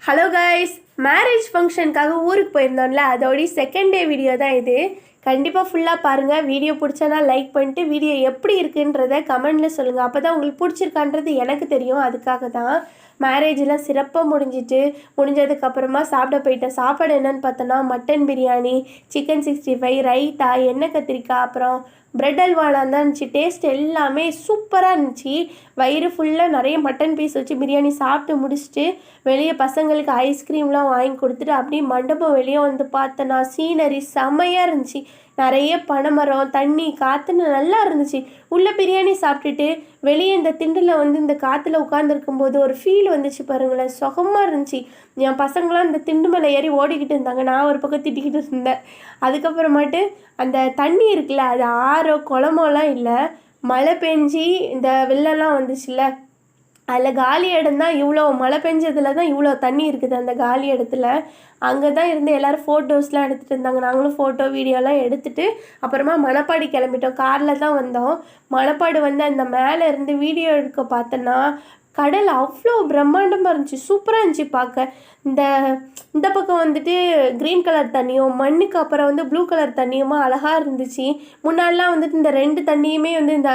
Hello guys, marriage ஃபங்க்ஷனுக்காக ஊருக்கு போயிருந்தோம்ல, அதோடைய செகண்ட் டே வீடியோ தான் இது. கண்டிப்பாக ஃபுல்லாக பாருங்கள். வீடியோ பிடிச்சனா லைக் பண்ணிட்டு வீடியோ எப்படி இருக்குன்றத கமெண்டில் சொல்லுங்கள். அப்போ தான் உங்களுக்கு பிடிச்சிருக்கான்றது எனக்கு தெரியும். அதுக்காக தான் மேரேஜெலாம் சிறப்பாக முடிஞ்சதுக்கப்புறமா சாப்பிட போயிட்டேன். சாப்பாடு என்னென்னு பார்த்தோன்னா மட்டன் பிரியாணி, சிக்கன் 65, ரைத்தா, எண்ணெய் கத்திரிக்காய், அப்புறம் ப்ரெட் அல்வாலாம் தான் இருந்துச்சு. டேஸ்ட் எல்லாமே சூப்பராக இருந்துச்சு. வயிறு ஃபுல்லாக நிறைய மட்டன் பீஸ் வச்சு பிரியாணி சாப்பிட்டு முடிச்சுட்டு வெளியே பசங்களுக்கு ஐஸ்கிரீம்லாம் வாங்கி கொடுத்துட்டு அப்படியே மண்டபம் வெளியே வந்து பார்த்தேன்னா சீனரி செம்மையாக இருந்துச்சு. நிறைய பனைமரம், தண்ணி, காற்றுன்னு நல்லா இருந்துச்சு. உள்ளே பிரியாணி சாப்பிட்டுட்டு வெளியே இந்த திண்டில் வந்து இந்த காற்றுல உட்காந்துருக்கும்போது ஒரு ஃபீல் வந்துச்சு பாருங்களேன், சுகமாக இருந்துச்சு. என் பசங்களாம் இந்த திண்டு மேலே ஏறி ஓடிக்கிட்டு இருந்தாங்க, நான் ஒரு பக்கம் திட்டிக்கிட்டு இருந்தேன். அதுக்கப்புறமாட்டு அந்த தண்ணி இருக்குல்ல, அது ஆறோ குளமோலாம் இல்லை, மழை பெஞ்சி இந்த வெள்ளம்லாம் வந்துச்சுல்ல, அதில் காலி இடம் தான். இவ்வளோ மழை பெஞ்சதில் தான் இவ்வளோ தண்ணி இருக்குது அந்த காலி இடத்துல. அங்கே தான் இருந்து எல்லோரும் ஃபோட்டோஸ்லாம் எடுத்துகிட்டு இருந்தாங்க. நாங்களும் ஃபோட்டோ வீடியோலாம் எடுத்துகிட்டு அப்புறமா மணப்பாடி கிளம்பிட்டோம். காரில் தான் வந்தோம். மணப்பாடு வந்து அந்த மேலே இருந்து வீடியோ எடுக்க பார்த்தோன்னா கடல் அவ்வளோ பிரம்மாண்டமாக இருந்துச்சு, சூப்பராக இருந்துச்சு பார்க்க. இந்த பக்கம் வந்துட்டு க்ரீன் கலர் தண்ணியும் மண்ணுக்கு அப்புறம் வந்து ப்ளூ கலர் தண்ணியுமா அழகாக இருந்துச்சு. முன்னாடிலாம் வந்துட்டு இந்த ரெண்டு தண்ணியுமே வந்து இந்த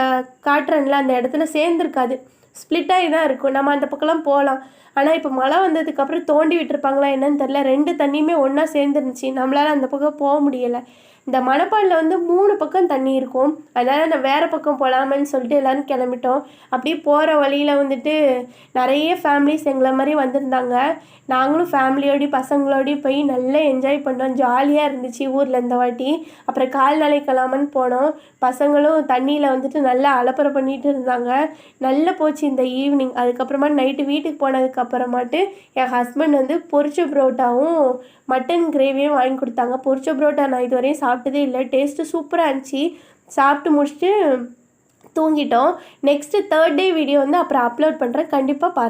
காட்டுறன்ல அந்த இடத்துல சேர்ந்துருக்காது, ஸ்ப்ளிட் ஆகி தான் இருக்கும். நம்ம அந்த பக்கம்லாம் போகலாம். ஆனால் இப்போ மழை வந்ததுக்கப்புறம் தோண்டி விட்டுருப்பாங்களா என்னன்னு தெரில, ரெண்டு தண்ணியுமே ஒன்றா சேர்ந்துருந்துச்சு. நம்மளால் அந்த பக்கம் போக முடியலை. இந்த மணப்பாடில் வந்து 3 பக்கம் தண்ணி இருக்கும். அதனால் நான் வேறு பக்கம் போகலாமேன்னு சொல்லிட்டு எல்லோரும் கிளம்பிட்டோம். அப்படியே போகிற வழியில் வந்துட்டு நிறைய ஃபேமிலிஸ் எங்களை மாதிரி வந்திருந்தாங்க. நாங்களும் ஃபேமிலியோடையும் பசங்களோடையும் போய் நல்லா என்ஜாய் பண்ணோம். ஜாலியாக இருந்துச்சு ஊரில் இந்த வாட்டி. அப்புறம் கால்நடைக்கலாமன்னு போனோம். பசங்களும் தண்ணியில் வந்துட்டு நல்லா அலப்பறை பண்ணிகிட்டு இருந்தாங்க. நல்லா போச்சு இந்த ஈவினிங். அதுக்கப்புறமா நைட்டு வீட்டுக்கு போனதுக்கப்புறமாட்டு என் ஹஸ்பண்ட் வந்து பொரிச்ச புரோட்டாவும் மட்டன் கிரேவியும் வாங்கி கொடுத்தாங்க. பொரிச்ச புரோட்டா நான் இதுவரையும் சாப்பிட்டதே இல்லை. டேஸ்ட்டு சூப்பராக இருந்துச்சு. சாப்பிட்டு முடிச்சுட்டு தூங்கிட்டோம். நெக்ஸ்ட்டு 3rd டே வீடியோ வந்து அப்புறம் அப்லோட் பண்ணுறேன், கண்டிப்பாக பாருங்கள்.